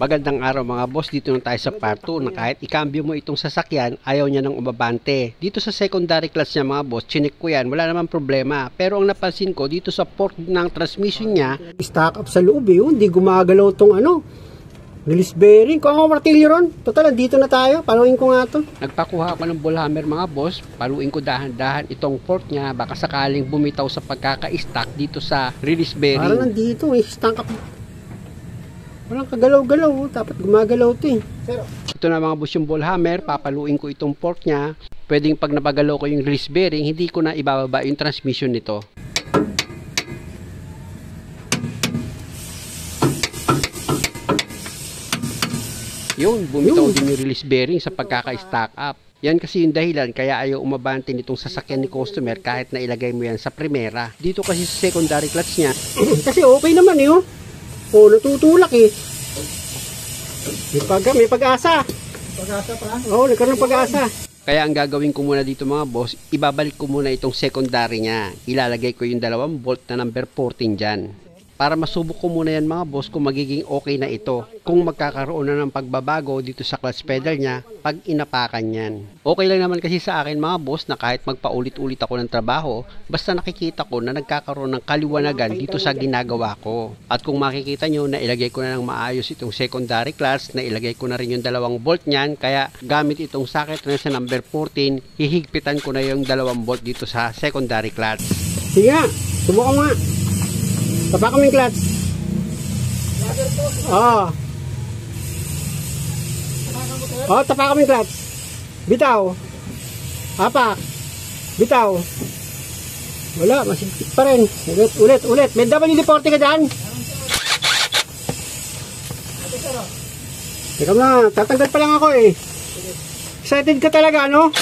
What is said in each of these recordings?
Magandang araw mga boss, dito na tayo sa part 2 na kahit ikambyo mo itong sasakyan, ayaw niya ng umabante. Dito sa secondary clutch niya mga boss, chinik ko yan, wala naman problema. Pero ang napansin ko, dito sa port ng transmission niya, stock up sa loob eh, hindi gumagalaw tong release bearing. Kung ako martilyo ron, total, dito na tayo, paluin ko nga to. Nagpakuha ako ng ball hammer mga boss, paluin ko dahan-dahan itong port niya, baka sakaling bumitaw sa pagkaka-stack dito sa release bearing. Parang nandito eh, stock up. Walang kagalaw-galaw, dapat gumagalaw to eh. Ito na mga boss yung ball hammer, papaluin ko itong port niya. Pwedeng pag napagalaw ko yung release bearing, hindi ko na ibababa yung transmission nito. Yun, bumitaw din yung release bearing sa pagkaka-stack up. Yan kasi yung dahilan kaya ayaw umabante nitong sasakyan ni customer kahit na ilagay mo yan sa primera. Dito kasi sa secondary clutch niya. Kasi okay naman eh oh. Oh, natutulak eh. May pag-asa. Pag-asa pa? Oo, nagkaroon ng pag-asa. Kaya ang gagawin ko muna dito mga boss, ibabalik ko muna itong secondary niya. Ilalagay ko yung 2 bolt na number 14 dyan. Para masubok ko muna yan mga boss kung magiging okay na ito. Kung magkakaroon na ng pagbabago dito sa clutch pedal niya pag inapakan yan. Okay lang naman kasi sa akin mga boss na kahit magpaulit-ulit ako ng trabaho, basta nakikita ko na nagkakaroon ng kaliwanagan dito sa ginagawa ko. At kung makikita nyo na ilagay ko na ng maayos itong secondary clutch, na ilagay ko na rin yung 2 bolt niyan, kaya gamit itong socket na sa number 14, hihigpitan ko na yung 2 bolt dito sa secondary clutch. Sige nga, subukan mo nga. Tapak kami yung clutch. Oo. Oo, tapak kami yung clutch. Bitaw. Apak. Bitaw. Wala, masigit pa rin. Ulit. May WD-40 ka dyan? Teka na, tatanggal pa lang ako eh. Excited ka talaga, no?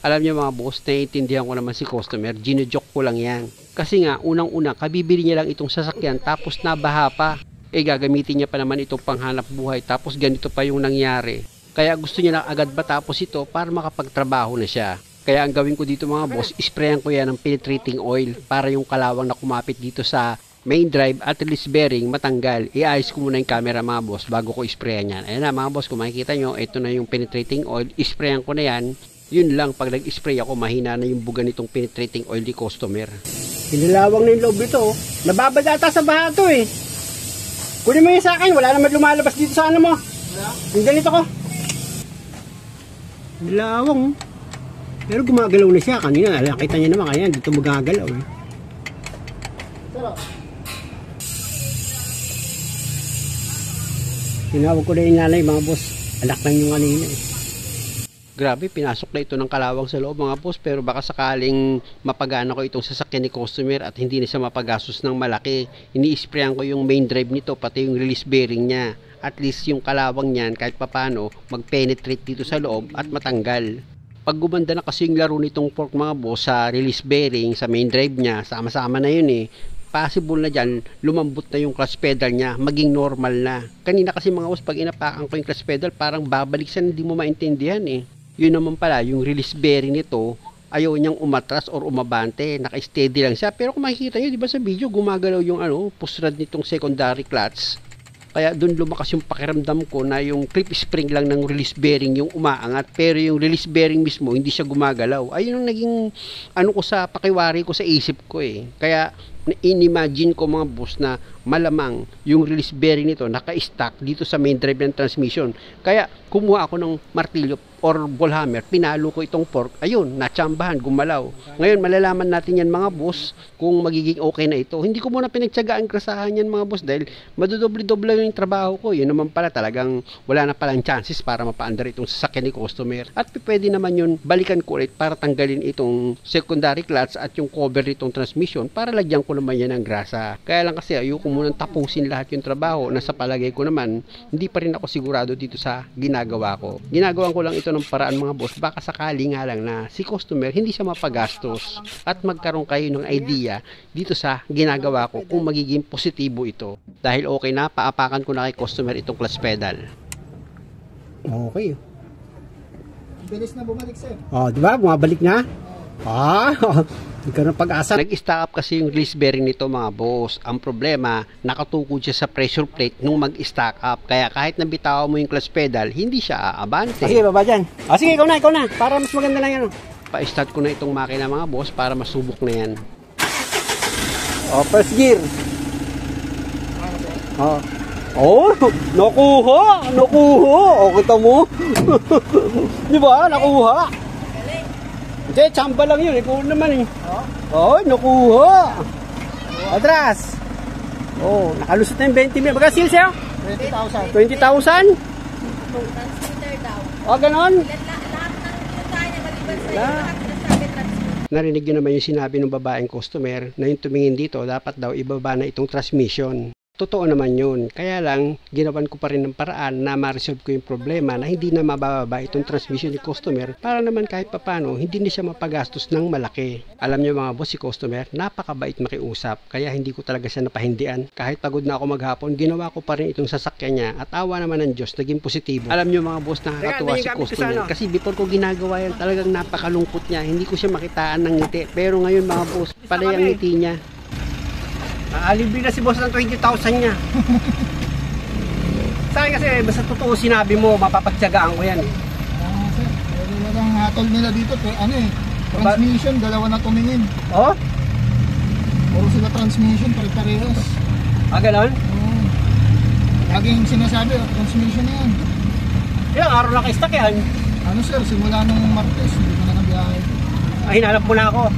Alam niyo mga boss, naiintindihan ko naman si customer, gino-joke ko lang yan. Kasi nga, unang-una, kabibili niya lang itong sasakyan tapos nabaha pa. Gagamitin niya pa naman itong panghanap buhay tapos ganito pa yung nangyari. Kaya gusto niya na agad matapos ito para makapagtrabaho na siya. Kaya ang gawin ko dito mga boss, sprayan ko yan ng penetrating oil para yung kalawang na kumapit dito sa main drive at release bearing matanggal. Iayos ko muna yung camera mga boss bago ko sprayan yan. Ayan na mga boss, kung makikita nyo, ito na yung penetrating oil, sprayan ko na yan. Yun lang, pag nag-spray ako, mahina na yung buga nitong penetrating oil ni customer. Pinilawang na yung loob ito. Nababadata sa baha ito eh. Kunin mo yun sa akin, wala naman lumalabas dito sa ano mo. Yung ganito ko. Pinilawang. Pero gumagalaw na siya kanina. Nakita niya naman kaya dito magagalaw eh. Tinawag ko na yung nanay mga boss. Alak lang yung kanina eh. Grabe, pinasok na ito ng kalawang sa loob mga boss, pero baka sakaling mapagana ko itong sasakyan ni customer at hindi na siya mapagastos ng malaki. Ini-sprayan ko yung main drive nito, pati yung release bearing niya. At least yung kalawang niyan kahit papano mag-penetrate dito sa loob at matanggal. Pag gumanda na kasi yung laro nitong fork mga boss sa release bearing, sa main drive niya, sama-sama na yun eh. Possible na dyan, lumambot na yung clutch pedal niya, maging normal na. Kanina kasi mga boss, pag inapakan ko yung clutch pedal, parang babalik siya, hindi mo maintindihan eh. Yun naman pala, yung release bearing nito, ayaw niyang umatras or umabante, naka-steady lang siya. Pero kung makikita nyo, di ba sa video, gumagalaw yung push rod nitong secondary clutch. Kaya dun lumakas yung pakiramdam ko na yung clip spring lang ng release bearing yung umaangat, pero yung release bearing mismo, hindi siya gumagalaw. Ayun ang naging, ko sa pakiwari ko sa isip ko eh. Kaya, in-imagine ko mga boss na malamang yung release bearing nito naka-stack dito sa main drive ng transmission. Kaya kumuha ako ng martilyo or ball hammer, pinalo ko itong fork, ayun, natsambahan, gumalaw. Ngayon malalaman natin yan mga boss kung magiging okay na ito. Hindi ko muna pinagtsagaan grasahan yan mga boss dahil madudoble-doble yung trabaho ko. Yun naman pala talagang wala na palang chances para mapaandar itong sasakyan ni customer. At pwede naman yun balikan ko ulit para tanggalin itong secondary clutch at yung cover nitong transmission para lagyan ko naman yan ng grasa. Kaya lang kasi ayoko munang tapusin lahat yung trabaho na sa palagay ko naman hindi pa rin ako sigurado dito sa ginagawa ko. Ginagawa ko lang ito ng paraan mga boss, baka sakali nga lang na si customer hindi siya mapagastos at magkaroon kayo ng idea dito sa ginagawa ko kung magiging positibo ito. Dahil okay na, paapakan ko na kay customer itong clutch pedal. Okay. Bilis na bumalik sir. Oh, di ba? Bumabalik na. Hindi ka ng pag-asa. Nag-stack up kasi yung release bearing nito mga boss. Ang problema, nakatukod siya sa pressure plate nung mag-stack up. Kaya kahit nabitawan mo yung clutch pedal, hindi siya aabante. Sige, baba dyan. Sige, ikaw na. Para mas maganda lang yan. Pa-start ko na itong makina mga boss para masubok na yan. First gear. Nakuha. Kita mo? Di ba? Nakuha. Hindi, tsamba lang yun. Ikaw naman eh. Nakuha. Atras. Nakalusot na yung 20 mil. Magka sales sa'yo? 20,000. 20,000? Transmitter daw. Ganon? Lahat ng pinuntahan niya maliban sa'yo, lahat sinasabi transmitter. Narinig nyo naman yung sinabi ng babaeng customer na yung tumingin dito, dapat daw ibaba na itong transmission. Totoo naman yun. Kaya lang, ginawan ko pa rin ng paraan na ma-resolve ko yung problema na hindi na mabababa itong transmission ni customer para naman kahit papano, hindi na siya mapagastos ng malaki. Alam nyo mga boss, si customer, napakabait makiusap. Kaya hindi ko talaga siya napahindian. Kahit pagod na ako maghapon, ginawa ko pa rin itong sasakyan niya at awa naman ng Diyos, naging positibo. Alam nyo mga boss, nakakatuwa si customer. Kasi before ko ginagawa yan, talagang napakalungkot niya. Hindi ko siya makitaan ng ngiti. Pero ngayon mga boss, palay ang ngiti niya. Alibre na si boss ng 20,000 niya. Sa akin kasi, basta totoo sinabi mo, mapapagtyagaan ko yan eh. Sir, walang hatol nila dito. Transmission, dalawa na tumingin. Puro sila transmission, pare-parehas. Ganon? Laging sinasabi, transmission na yan. Ilang araw na kay-stack yan? Sir, simula nung Martes, hindi ko na nabiyahe. Hinanap mo na ako.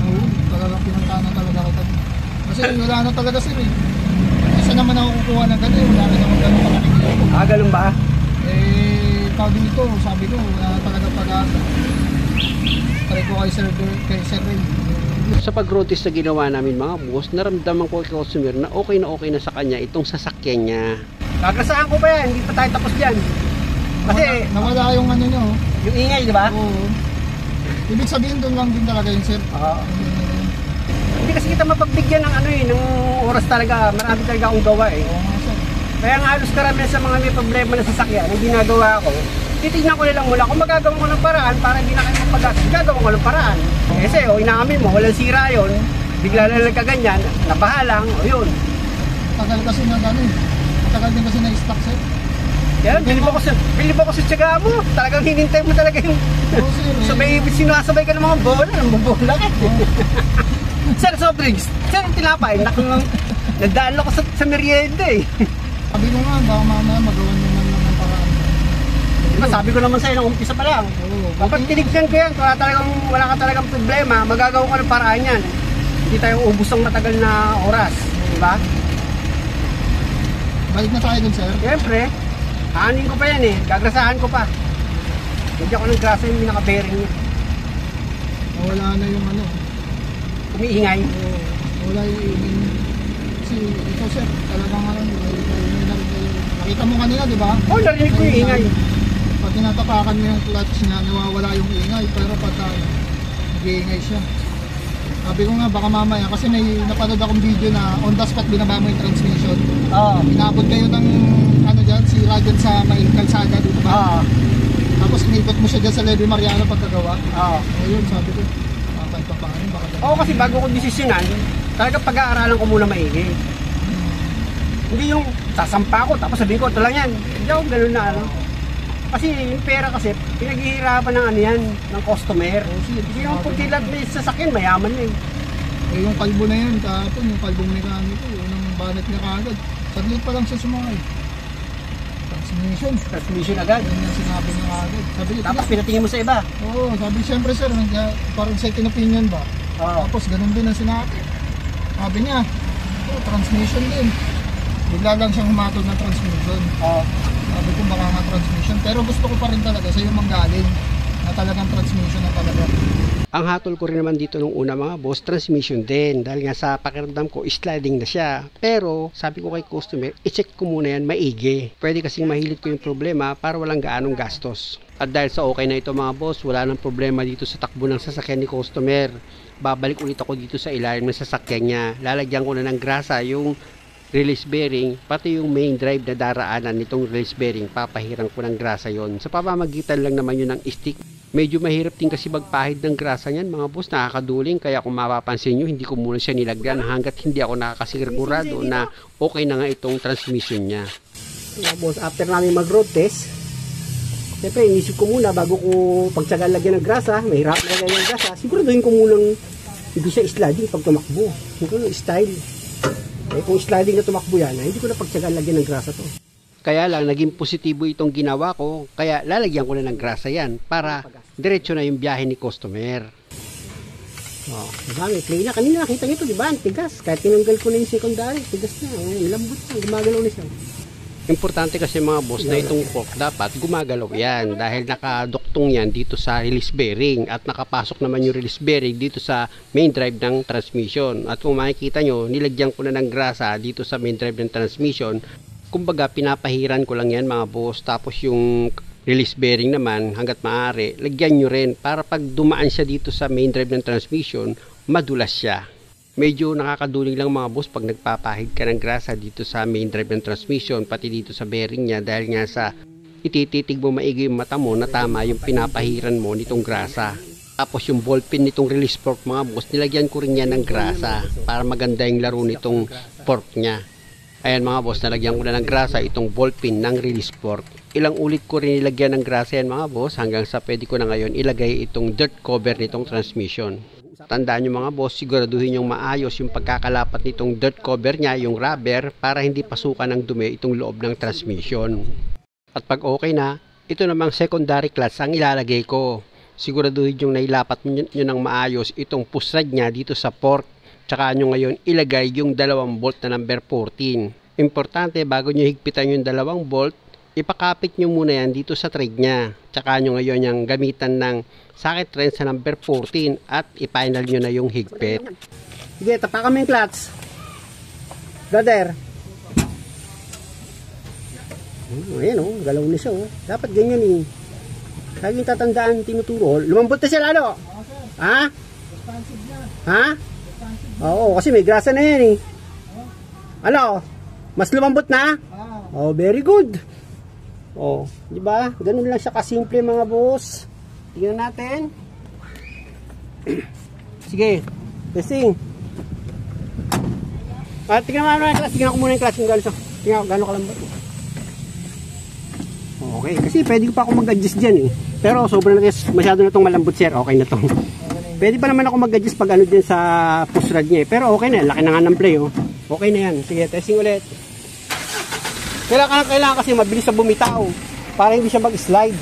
Talagang pinuntahan na talaga kita. Kasi wala na talaga sir eh. Isa naman ako kukuha ng ganito, wala na naman ganito malaking dito. Ganun ba? Ikaw dito, sabi ko, wala na talaga pag-asa. Try ko kay Sir Ray. Sa pag-road test na ginawa namin mga boss, naramdaman ko kay customer na okay na sa kanya itong sasakyan niya. Gagasahan ko pa yan, hindi pa tayo tapos dyan. Kasi, nawala yung ano nyo. Yung ingay, di ba? Oo. Ibig sabihin doon lang din talaga yun sir. Hindi kasi kita mapagbigyan ng ng oras talaga. Marami talaga akong gawa eh. Kaya nga halos karamihan sa mga may problema na sasakyan, ang ginagawa ko, titignan ko nilang muna kung magagawa ko ng paraan para hindi na kayo magpagastos. Gagawa ko ng paraan. Kasi inaamin mo, walang sira yun, bigla na lang kaganyan, nabahalang, yun. Tagal kasi na gano'n. Tagal din kasi na-stock sir. Yan, bilib ako sa tiyaga mo. Talagang hinintay mo talaga yung sinasabay ka ng mga bola. Bola ka. Sir, soft drinks. Sir, tinapay. Nagdaan ako sa merienda eh. Sabi ko nga, baka mamaya magawan nyo man lang ng paraan. Diba, sabi ko naman sa'yo nung umpisa pa lang. Kapag tinignan ko yan, wala ka talagang problema, magagawa ko ng paraan yan. Hindi tayo ubus ng matagal na oras. Diba? Balik na tayo dun sir. Siyempre. Aanin ko pa yan eh. Gagrasahan ko pa. Hindi ako ng grasa yung pinaka-bearing niya. Wala na yung Umiingay. Wala yung kasi ito sir, talagang nakita mo kanina di ba? Narinig ko yung ingay. Pag tinatapakan mo yung clutch niya, nawawala yung ingay. Pero pag nag-iingay siya. Sabi ko nga baka mamaya kasi may napanood akong video na on the spot binaba mo yung transmission. Inabot kayo ng dyan, sira dyan sa may kalsada dito ba? Tapos inipot mo siya dyan sa Levy Mariano pagkagawa. Ayun, sabi ko, kahit pa paano, baka dyan. Oo, kasi bago ko desisyonan, talagang pag-aaralan ko muna maigi. Hindi yung sasampa ko, tapos sabihin ko, ito lang yan. Hindi ako ganun na Kasi yung pera kasi, pinaghihirapan ng yan, ng customer. Kasi yung pagkilat na sasakyan, mayaman na yung kalbo na yan, tapos yung kalbong mekaniko, yung bonnet niya kagad. Saglit pa lang siya sumakay. Transmission agad. Yan yung sinabi niya agad. Sabi, tapos pinatingin mo sa iba. Oo, sabi siyempre sir, parang second opinion ba? Tapos ganun din ang sinabi. Sabi niya, transmission din. Bigla lang siyang humatod ng transmission. Sabi ko baka nga transmission. Pero gusto ko pa rin talaga sa yung manggaling na talagang transmission na talaga. Ang hatol ko rin naman dito nung una mga boss, transmission din. Dahil nga sa pakiramdam ko, sliding na siya. Pero sabi ko kay customer, i-check ko muna yan maigi. Pwede kasing mahilit ko yung problema para walang gaanong gastos. At dahil sa okay na ito mga boss, wala nang problema dito sa takbo ng sasakyan ni customer. Babalik ulit ako dito sa ilalim ng sasakyan niya. Lalagyan ko na ng grasa yung release bearing, pati yung main drive na daraanan nitong release bearing, papahirang ko ng grasa yon. Sa pamamagitan lang naman yun ng stick. Medyo mahirap din kasi magpahid ng grasa niyan mga boss, nakakaduling. Kaya kung mapapansin nyo, hindi ko muna siya nilagyan hanggat hindi ako nakakasigurado na okay na nga itong transmission niya. Mga boss, after namin mag-road test, siyempre inisip ko muna bago ko pagtsagaan lagyan ng grasa, mahirap na lagyan ng grasa, siguraduhin ko munang hindi siya sliding pag tumakbo. Siguro style. Eh kung sliding na tumakbo yan, hindi ko na pagtsagaan lagyan ng grasa to. Kaya lang, naging positibo itong ginawa ko, kaya lalagyan ko na ng grasa yan para diretso na yung biyahe ni customer. Oh, diba? May play na. Kanina nakita nyo ito, diba? Ang tigas. Kahit tinanggal ko na yung secondary, tigas na. Lambot na. Gumagalaw na siya. Importante kasi mga boss na itong fork dapat gumagalaw yan dahil nakaduktong yan dito sa release bearing at nakapasok naman yung release bearing dito sa main drive ng transmission. At kung makikita nyo, nilagyan ko na ng grasa dito sa main drive ng transmission. Kumbaga pinapahiran ko lang yan mga boss, tapos yung release bearing naman hanggat maaari lagyan nyo rin para pag dumaan siya dito sa main drive ng transmission madulas siya. Medyo nakakaduling lang mga boss pag nagpapahid ka ng grasa dito sa main drive ng transmission pati dito sa bearing niya dahil nga sa itititig mo maigi yung mata mo na tama yung pinapahiran mo nitong grasa. Tapos yung ball pin nitong release fork mga boss, nilagyan ko rin yan ng grasa para maganda yung laro nitong fork niya. Ayan mga boss, nalagyan ko na ng grasa itong ball pin ng release fork. Ilang ulit ko rin nilagyan ng grasa yan mga boss hanggang sa pwede ko na ngayon ilagay itong dirt cover nitong transmission. Tandaan nyo mga boss, siguraduhin yung maayos yung pagkakalapat nitong dirt cover nya, yung rubber, para hindi pasukan ng dumi itong loob ng transmission. At pag okay na, ito namang secondary clutch ang ilalagay ko. Siguraduhin yung nailapat nyo ng maayos itong push rod nya dito sa fork. Tsaka nyo ngayon ilagay yung 2 bolt na number 14. Importante, bago nyo higpitan yung 2 bolt, ipakapit nyo muna yan dito sa thread nya. Tsaka nyo ngayon yung gamitan ng socket wrench sa number 14 at i-final nyo na yung higpit. Sige, tapakan mo yung clutch. Brother. Ayan o, galaw na siya o. Dapat ganyan eh. Laging tatandaan, tinuturo. Lumambot na siya lalo. Ha? Ha? Oo, kasi may grasa na yan eh. Ano? Mas lumambot na? Oh, very good. Oh, di ba? Ganun lang siya kasimple mga boss. Tingnan natin. Sige, testing. Tingnan mo yung clutch. Tingnan ko muna yung clutch kung gano'n siya. Tingnan ko gano'n kalambot. Okay, kasi pwede ko pa ako mag-adjust dyan eh. Pero sobrang masyado na itong malambot sir. Okay na itong. Pwede pa naman ako mag-adjust pag ano din sa push rod niya eh. Pero okay na, laki na nga ng play oh. Okay na yan. Sige, testing ulit. Kailangan kasi mabilis na bumitaw para hindi siya mag-slide.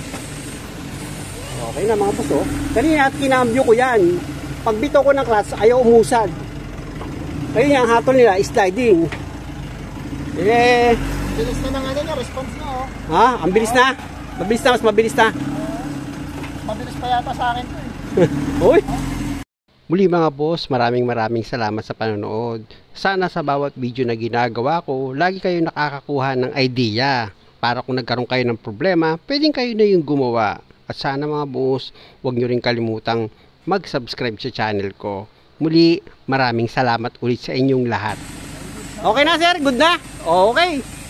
Okay na mga boss oh. Kanina at kinambyo ko yan. Pag bitaw ko ng clutch, ayaw umusad. Ayun yung hatol nila, sliding. Eh, Bilis na ng ano niya, response na oh. ha? Ang bilis na? Mabilis na, mas mabilis na. Mabilis pa yata sa akin to eh. Uy! Muli mga boss, maraming salamat sa panonood. Sana sa bawat video na ginagawa ko, lagi kayo nakakakuha ng idea. Para kung nagkaroon kayo ng problema, pwedeng kayo na yung gumawa. At sana mga boss, huwag nyo rin kalimutang mag-subscribe sa channel ko. Muli, maraming salamat ulit sa inyong lahat. Okay na sir, good na? Okay.